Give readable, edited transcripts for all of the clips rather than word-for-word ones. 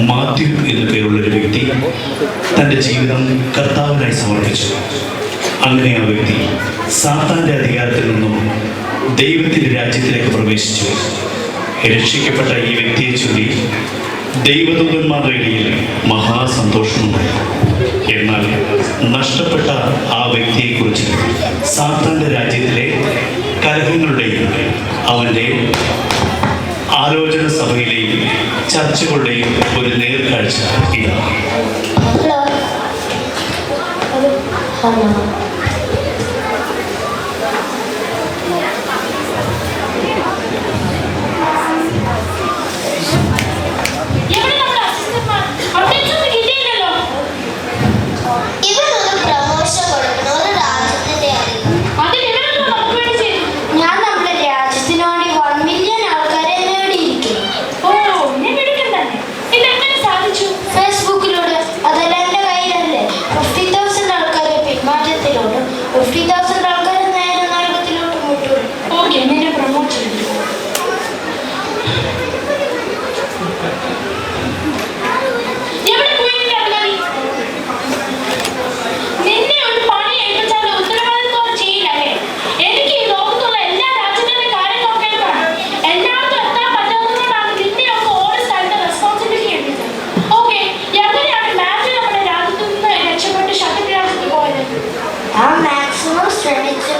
മാത്യു എന്നു പേരുള്ളൊരു വ്യക്തി തൻ്റെ ജീവിതം കർത്താവിനായി സമർപ്പിച്ചു. അങ്ങനെ ആ വ്യക്തി സാത്താൻ്റെ അധികാരത്തിൽ നിന്നും ദൈവത്തിൻ്റെ രാജ്യത്തിലേക്ക് പ്രവേശിച്ചു. രക്ഷിക്കപ്പെട്ട ഈ വ്യക്തിയെ ചൊല്ലി ദൈവദൂതന്മാരുടെ ഇടയിൽ മഹാസന്തോഷമുണ്ടായി. എന്നാൽ നഷ്ടപ്പെട്ട ആ വ്യക്തിയെക്കുറിച്ച് സാത്താൻ്റെ രാജ്യത്തിലെ കലഹങ്ങളുടെയും അവൻ്റെ ആലോചന സഭയിലെയും ചർച്ചകളുടെയും ഒരു നേർക്കാഴ്ച ഇതാണ്.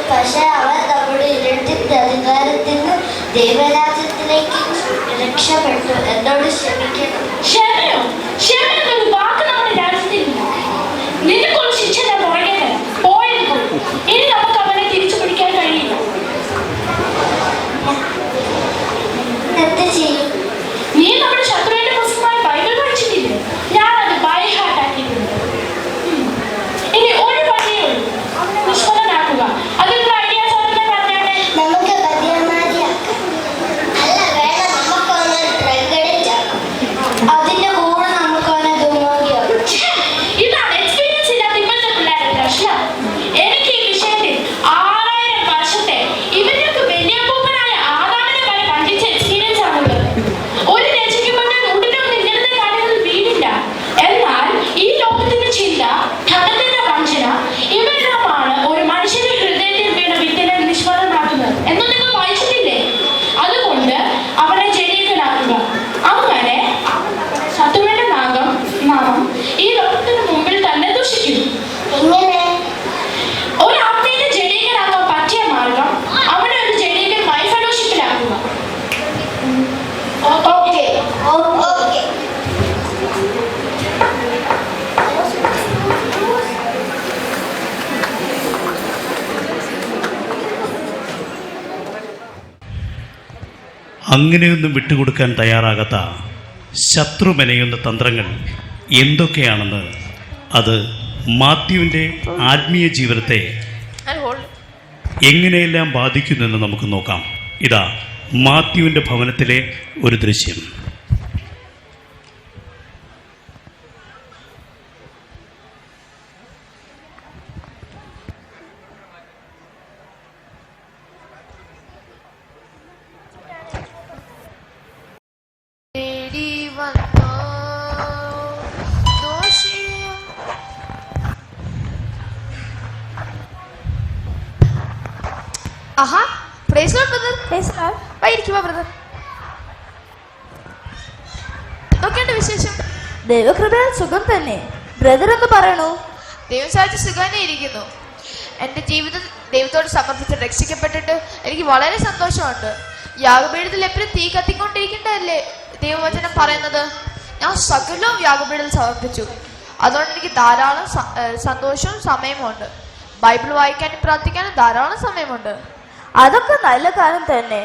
പക്ഷെ അവർ നമ്മുടെ ഇരട്ടിന്റെ അധികാരത്തിൽ നിന്ന് ദൈവരാജ്യത്തിലേക്ക് രക്ഷപ്പെട്ടു. എന്നോട് ക്ഷമിക്കണം. എന്ത് ചെയ്യും? നീ നമ്മുടെ ശത്രുവിന്റെ പുസ്തകമായി ബൈബിൾ പഠിച്ചിട്ടില്ലേ? ഞാനത് ബൈ ഹാർട്ട് ആക്കിയിട്ടുണ്ട്. ഇനി ഒരു പണിയേ ഉള്ളൂ, നിഷ്ഫലനാക്കുക. അതിനുള്ള ഐഡിയാസ് ഒക്കെ പറഞ്ഞാട്ടെ. നമുക്ക് ബദിയന്മാരിയാക്കാം. അല്ല വേണം, നമുക്കൊന്ന് ഡ്രഗ് അഡിക്റ്റ് ആക്കാം. അതിന്റെ കൂടെ നമുക്കൊന്ന് ദുർമോഹിയാക്കാം. ഇതാണ് എക്സ്പീരിയൻസ് ഇല്ലാത്ത ഇപ്പോഴത്തെ പിള്ളേരുടെ പ്രശ്നം. എനിക്ക് ഈ വിഷയത്തിൽ 6000 വർഷത്തെ ഇവർക്ക് വലിയ പൂപ്പനായ ആദാമിനെ വരെ കണ്ടിച്ച എക്സ്പീരിയൻസ് ആണുള്ളത്. ഒരു രചിക്കപ്പെട്ട നൂറ്റിനൊന്നും ഇങ്ങനത്തെ കാര്യങ്ങളിൽ വീടില്ല. എന്നാൽ ഈ ലോകത്തിന്റെ ചിന്ത, ധനത്തിന്റെ വഞ്ചന, ഇവരെല്ലാമാണ് ഒരു മനുഷ്യന്റെ ഹൃദയത്തിൽ വീണ വിത്തിനെ നിഷ്ഫലമാക്കുന്നത് എന്ന് നിങ്ങൾ വായിച്ചിട്ടില്ലേ? അതുകൊണ്ട് അവനെ ജനീകനാക്കുക. അങ്ങനെ ശത്രുവിന്റെ നാമം ഈ ലോകത്തിന് മുമ്പിൽ തന്നെ ദുഷിക്കുന്നു. എങ്ങനെ? ഒരു ആത്മീയ ജനീകനാക്കാൻ പറ്റിയ മാർഗം അവനെ ഒരു ജനീകമായി ഫെലോഷിപ്പിലാക്കുക. ഓക്കെ. അങ്ങനെയൊന്നും വിട്ടുകൊടുക്കാൻ തയ്യാറാകാത്ത ശത്രു മെനയുന്ന തന്ത്രങ്ങൾ എന്തൊക്കെയാണെന്ന്, അത് മാത്യുവിൻ്റെ ആത്മീയ ജീവിതത്തെ എങ്ങനെയെല്ലാം ബാധിക്കുന്നെന്ന് നമുക്ക് നോക്കാം. ഇതാ മാത്യുവിൻ്റെ ഭവനത്തിലെ ഒരു ദൃശ്യം. ആഹാ, praise Lord brother. Praise Lord. വൈകിരിക്കുവാ ബ്രദർ. എന്തൊക്കെയുണ്ട് വിശേഷം? ദൈവകൃപയാൽ സുഖം തന്നെ. ബ്രദർ എന്ന് പറയണു. ദൈവം സാധിച്ച് സുഖാനെ ഇരിക്കുന്നു. എൻ്റെ ജീവിതം ദൈവത്തോട് സമർപ്പിച്ച് രക്ഷിക്കപ്പെട്ടിട്ട് എനിക്ക് വളരെ സന്തോഷമുണ്ട്. യാഗപീഠത്തിൽ എപ്പോഴും തീ കത്തിക്കൊണ്ടിരിക്കേണ്ടതല്ലേ ദൈവവചനം പറയുന്നത്? ഞാൻ സകലവും യാഗപീഠത്തിൽ സമർപ്പിച്ചു. അതുകൊണ്ട് എനിക്ക് ധാരാളം സന്തോഷവും സമയമുണ്ട്. ബൈബിൾ വായിക്കാനും പ്രാർത്ഥിക്കാനും ധാരാളം സമയമുണ്ട്. അതൊക്കെ നല്ല കാര്യം തന്നെ.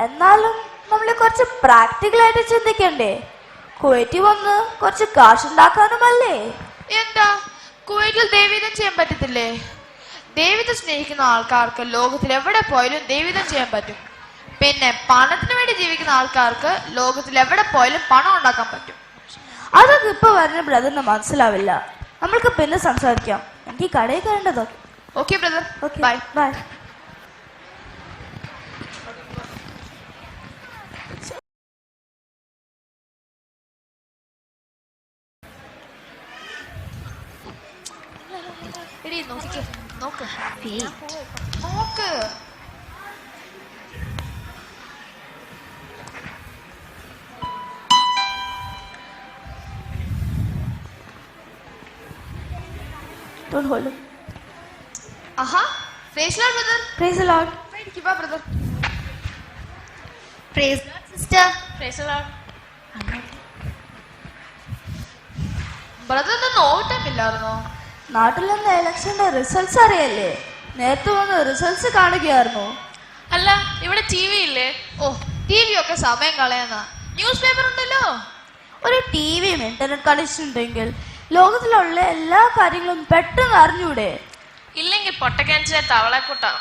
എന്നാലും നമ്മൾ കുറച്ച് പ്രാക്ടിക്കലായിട്ട് ചിന്തിക്കണ്ടേ? കുവൈറ്റിൽ വന്ന് കുറച്ച് കാശുണ്ടാക്കാനുമല്ലേ? എന്താ കുവൈറ്റിൽ ദൈവീതം ചെയ്യാൻ പറ്റത്തില്ലേ? ദൈവത്തെ സ്നേഹിക്കുന്ന ആൾക്കാർക്ക് ലോകത്തിൽ എവിടെ പോയാലും ദൈവീതം ചെയ്യാൻ പറ്റും. പിന്നെ പണത്തിന് വേണ്ടി ജീവിക്കുന്ന ആൾക്കാർക്ക് ലോകത്തിൽ എവിടെ പോയാലും പണം ഉണ്ടാക്കാൻ പറ്റും. അതൊക്കെ ഇപ്പൊ വരുന്ന ബ്രദറിന് മനസ്സിലാവില്ല. നമ്മൾക്ക് പിന്നെ സംസാരിക്കാം. എനിക്ക് കടയിൽ കയറേണ്ടതോ. Okay brother, bye bye. എടി നോക്ക് നോക്ക് നോക്ക്. Don't hold him. Aaha, praise the Lord, brother. Praise the Lord. ഇരിക്ക്, വാ, brother. Praise God, sister. Praise the Lord. brother ഒന്നും ഓട്ടമില്ലായിരുന്നോ? നാട്ടിൽ നിന്ന് ഇലക്ഷന്റെ റിസൾട്ട്സ് അറിയല്ലേ? നേരത്തെ വന്ന് റിസൾട്ട്സ് കാണുകയായിരുന്നു. അല്ല, ഇവിടെ ടി വി ഇല്ലേ? ഓ, ടി വി ഒക്കെ സമയം കളയുന്ന. ന്യൂസ് പേപ്പർ ഉണ്ടല്ലോ. ഒരു ടിവിയും ഇന്റർനെറ്റ് കണക്ഷൻ ഉണ്ടെങ്കിൽ ലോകത്തിലുള്ള എല്ലാ കാര്യങ്ങളും പെട്ടെന്ന് അറിഞ്ഞൂടെ? ഇല്ലെങ്കിൽ പൊട്ടക്കിണറ്റിലെ തവളക്കൂട്ടം.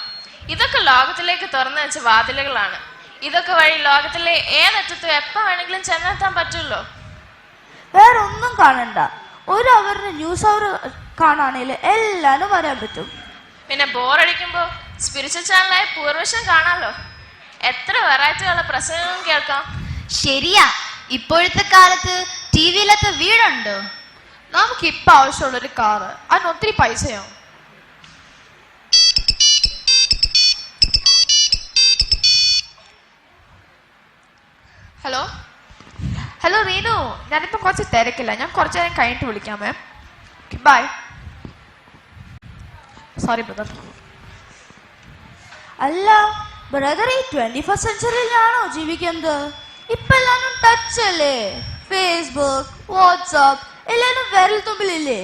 ഇതൊക്കെ ലോകത്തിലേക്ക് തുറന്നു വെച്ച വാതിലുകളാണ്. ഇതൊക്കെ വഴി ലോകത്തിലെ ഏതറ്റത്തും എപ്പോ വേണമെങ്കിലും ചെന്നെത്താൻ പറ്റുമല്ലോ. വേറെ ഒന്നും കാണണ്ട, ഒരു അവറിന് ന്യൂസ് അവർ കാണാണെങ്കിൽ എല്ലാരും വരാൻ പറ്റും. പിന്നെ ബോറടിക്കുമ്പോ സ്പിരിച്വൽ ചാനലായ പൂർവശം കാണാലോ. എത്ര വെറൈറ്റിയുള്ള പ്രസംഗവും കേൾക്കാം. ശരിയാ, ഇപ്പോഴത്തെ കാലത്ത് ടി വിയിലത്തെ വീടുണ്ടോ? നമുക്ക് ഇപ്പൊ ആവശ്യമുള്ളൊരു കാറ്, അതിന് ഒത്തിരി പൈസയോ? ഹലോ ഹലോ റീനു, ഞാനിപ്പോ കുറച്ച് തിരക്കില്ല, ഞാൻ കുറച്ചു നേരം കഴിഞ്ഞിട്ട് വിളിക്കാമേ. ബൈ. Sorry brother. അല്ല ബ്രദർ, ഈ 21st സെഞ്ചുറിയിലാണോ ജീവിക്കുന്നത്? ഇപ്പൊ എല്ലാരും ടച്ച് അല്ലേ? ഫേസ്ബുക്ക്, വാട്സാപ്പ് എല്ലാരും വിരൽ തുമ്പിലില്ലേ?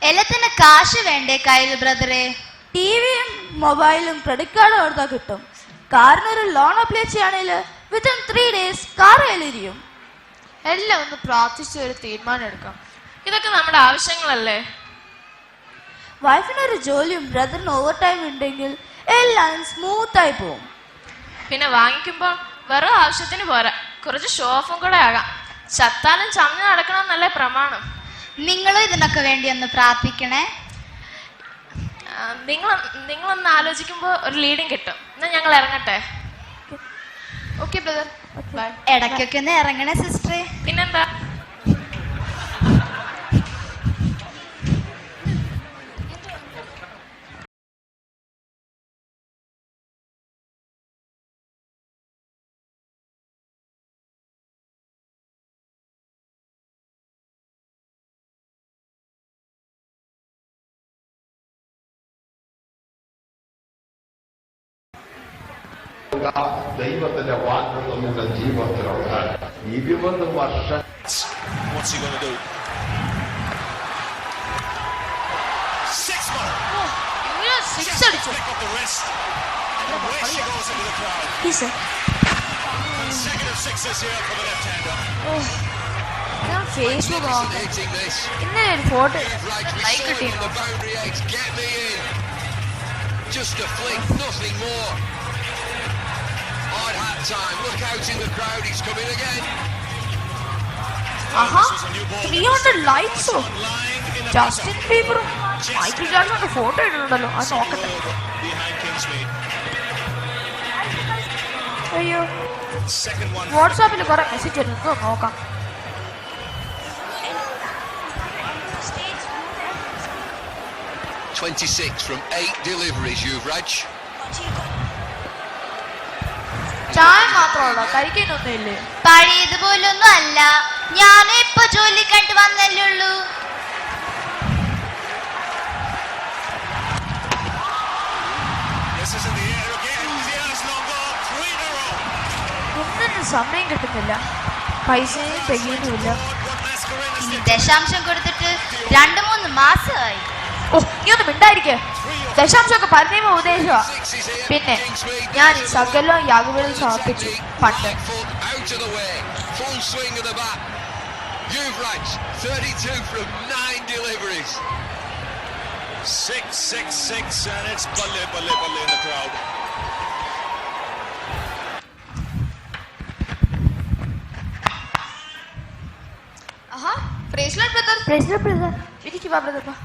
എല്ലാത്തിന് കാശ് വേണ്ടേ കയ്യിൽ ബ്രദറെ? ടിവിയും മൊബൈലും ക്രെഡിറ്റ് കാർഡും എടുത്താൽ കിട്ടും. കാറിനൊരു ലോൺ അപ്ലൈ ചെയ്യുകയാണെങ്കിൽ വിത്തിൻ 3 days കാർ കയ്യിലിരിക്കും. എല്ലാം ഒന്ന് പ്രാർത്ഥിച്ച് ഒരു തീരുമാനം എടുക്കാം. ഇതൊക്കെ നമ്മുടെ ആവശ്യങ്ങളല്ലേ? വൈഫിനൊരു ജോലിയും ബ്രദറിന് ഓവർ ടൈം ഉണ്ടെങ്കിൽ എല്ലാം സ്മൂത്ത് ആയി പോവും. പിന്നെ വാങ്ങിക്കുമ്പോൾ വെറും ആവശ്യത്തിന് പോരാ, കുറച്ച് ഷോഫും കൂടെ ആകാം. ചത്താലും ചമഞ്ഞു നടക്കണമെന്നല്ലേ പ്രമാണം. നിങ്ങളും ഇതിനൊക്കെ വേണ്ടി ഒന്ന് പ്രാർത്ഥിക്കണേ. നിങ്ങളൊന്ന് ആലോചിക്കുമ്പോൾ ഒരു ലീഡിങ് കിട്ടും. എന്നാ ഞങ്ങൾ ഇറങ്ങട്ടെ. Okay brother, bye. ഇടയ്ക്കൊക്കെ ഒന്ന് ഇറങ്ങണേ സിസ്റ്ററെ. പിന്നെന്താ? ദൈവത്തിന്റെ വാഗ്ദത്തം നിന്റെ ജീവിതത്തിലുണ്ട്. 20 വർഷം. What's he going to do? 6 ball. ഇവര് സിക്സ് അടിച്ചു. Pick up the wrist. And away she goes into the crowd. Consecutive sixes here for the left-hander. ഞാൻ ഫേസ്ബുക്ക് നോക്കാം. ഇന്നലെ ഒരു ഫോട്ടോ ലൈക്ക് കിട്ടി. The boundary edge, get me in. Just a flick, nothing more. Hard hat time. Look out in the crowd. He's coming again. Aaha, 300 ലൈക്സോ? Justin ബീബറും Michael ജാക്സന്റെ photo ഇടുന്നുണ്ടല്ലോ, അത് നോക്കട്ടെ. Behind Kingsmead. അയ്യോ, Second one. വാട്സാപ്പിൽ കുറെ message വരുന്നത് നോക്കാം. 26 from 8 deliveries, Yuvraj. ചായ മാത്രമുള്ള കഴിക്കാനൊന്നും ഇല്ലേ? പഴയതുപോലൊന്നും അല്ല, ഞാനും ഇപ്പൊ ജോലി കണ്ടു വന്നല്ലേ ഉള്ളൂ. This is in the air again. Yes, long ball. 3 in a row. ഒന്നിനും സമയം കിട്ടുന്നില്ല, പൈസയും തികയുന്നുമില്ല. ഇനി ദശാംശം കൊടുത്തിട്ട് 2-3 മാസമായി. ഓ, ഇതൊന്നും മിണ്ടായിരിക്കേ. ദശാംശമൊക്കെ പരമ ഉദ്ദേശമാ. പിന്നെ ഞാൻ ഈ സകലവും യാഗങ്ങളിൽ സമർപ്പിച്ചു പണ്ട്. Out of the way. Full swing of the bat. Yuvraj, 32 from 9 deliveries. 6-6-6, and it's balle balle balle in the crowd. ആഹാ, praise Lord brother. Praise the Lord, brother. ഇരിക്ക്, വാ ബ്രദർ, വാ.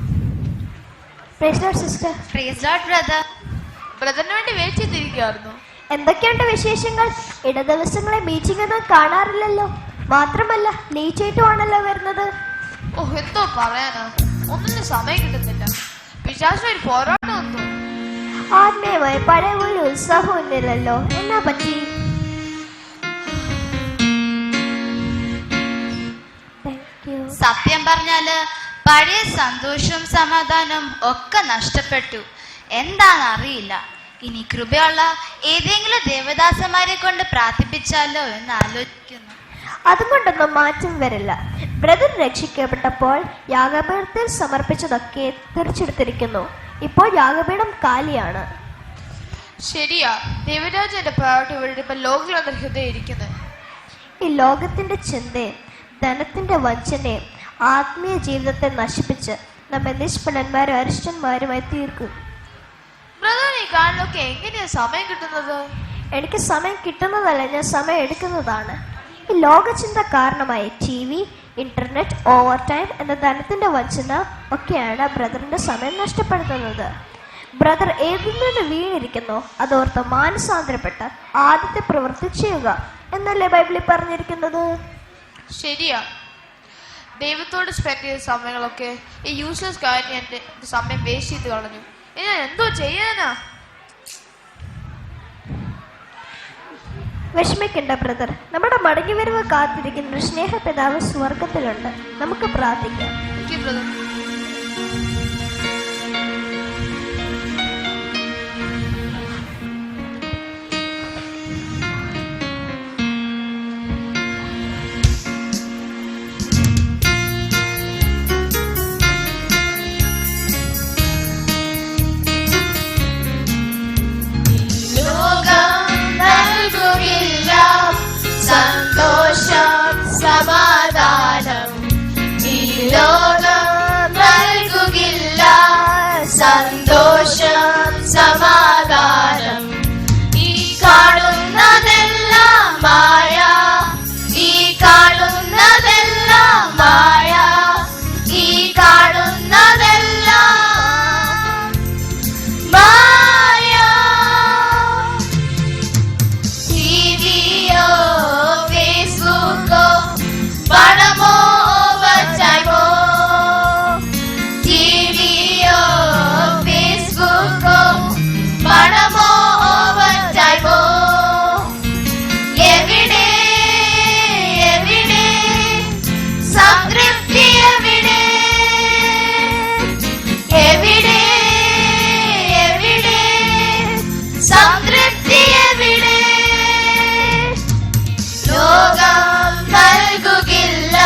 Praise the Lord, sister. Praise Lord, brother. ബ്രദറിന് വേണ്ടി wait ചെയ്തിരിക്കുകയായിരുന്നു. എന്തൊക്കെയുണ്ട് വിശേഷങ്ങൾ? ഇട ദിവസങ്ങളെ meeting ഒന്നും കാണാറില്ലല്ലോ. മാത്രമല്ല ലേറ്റ് ആയിട്ടുമാണല്ലോ വരുന്നത്. ഓ, എന്തോ പറയാനാ, ഒന്നിനും സമയം കിട്ടുന്നില്ല. പിശാചിന് ഒരു പോരാട്ടം വന്നു. ആത്മീയമായി പഴയ പോലെ ഉത്സാഹം ഇല്ലല്ലോ, എന്നാ പറ്റി? സത്യം പറഞ്ഞാല് പഴയ സന്തോഷവും സമാധാനവും ഒക്കെ നഷ്ടപ്പെട്ടു. എന്താണെന്നറിയില്ല. ഇനി കൃപയുള്ള ഏതെങ്കിലും ദേവദാസന്മാരെ കൊണ്ട് പ്രാർത്ഥിപ്പിച്ചാലോ എന്ന് ആലോചിക്കുന്നു. അതുകൊണ്ടൊന്നും മാറ്റം വരില്ല. ബ്രദർ രക്ഷിക്കപ്പെട്ടപ്പോൾ യാഗപീഠത്തിൽ സമർപ്പിച്ചതൊക്കെ തിരിച്ചെടുത്തിരിക്കുന്നു. ഇപ്പോൾ യാഗപീഠം കാലിയാണ്. ശരിയാ, ദേവരാജന്റെ പ്രയോറിറ്റി ഇവിടെ ഇപ്പൊ ലോകങ്ങളുടെ ഹൃദയം ഇരിക്കുന്നത്. ഈ ലോകത്തിന്റെ ചിന്തയും ധനത്തിന്റെ വഞ്ചനയും ആത്മീയ ജീവിതത്തെ നശിപ്പിച്ച് നമ്മെ നിഷ്ഫലന്മാരും അരിഷ്ടന്മാരുമായി തീർക്കും. ബ്രദർ, ഈ കാണലൊക്കെ എങ്ങനെയാ സമയം കിട്ടുന്നത്? എനിക്ക് സമയം കിട്ടുന്നതല്ല, ഞാൻ സമയം എടുക്കുന്നതാണ്. ഈ ലോകചിന്ത കാരണമായി TV, ഇന്റർനെറ്റ്, ഓവർ ടൈം എന്ന ധനത്തിന്റെ വഞ്ചന ഒക്കെയാണ് ബ്രദറിന്റെ സമയം നഷ്ടപ്പെടുത്തുന്നത്. ബ്രദർ ഏതിൽ നിന്ന് വീണിരിക്കുന്നോ അതോർത്ത് മാനസാന്തരപ്പെട്ട് ആദ്യത്തെ പ്രവൃത്തി ചെയ്യുക എന്നല്ലേ ബൈബിളിൽ പറഞ്ഞിരിക്കുന്നത്? ശരിയാ, ദൈവത്തോട് സ്പെൻഡ് ചെയ്ത സമയങ്ങളൊക്കെ ഈ യൂസ്ലെസ് കാര്യം എന്റെ സമയം വേസ്റ്റ് ചെയ്ത് കളഞ്ഞു. ഇനി ഞാൻ എന്തോ ചെയ്യാനാ? വിഷമിക്കണ്ട ബ്രദർ, നമ്മുടെ മടങ്ങിവരവ് കാത്തിരിക്കുന്ന ഒരു സ്നേഹപിതാവ് സ്വർഗത്തിലുണ്ട്. നമുക്ക് പ്രാർത്ഥിക്കാം. ബ്രദർ, സന്തോഷം സമാധാനം ഈ ലോകം നൽകുകില്ല. സന്തോഷം സമാധാനം ഈ കാണുന്നതെല്ലാം മായ, ഈ കാണുന്നതെല്ലാം മായ, ഈ കാണുന്നതെല്ലാം മായ. ടിവിയോ ഫേസ്ബുക്കോ പണമോ ഓവർടൈമോ, ടിവിയോ ഫേസ്ബുക്കോ പണമോ ഓവർടൈമോ, എവിടെ എവിടെ സംതൃപ്തി, എവിടെ എവിടെ എവിടെ സംതൃപ്തി, എവിടെ ലോകം നൽകുകില്ല.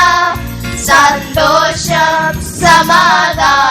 സന്തോഷം സമാധാനം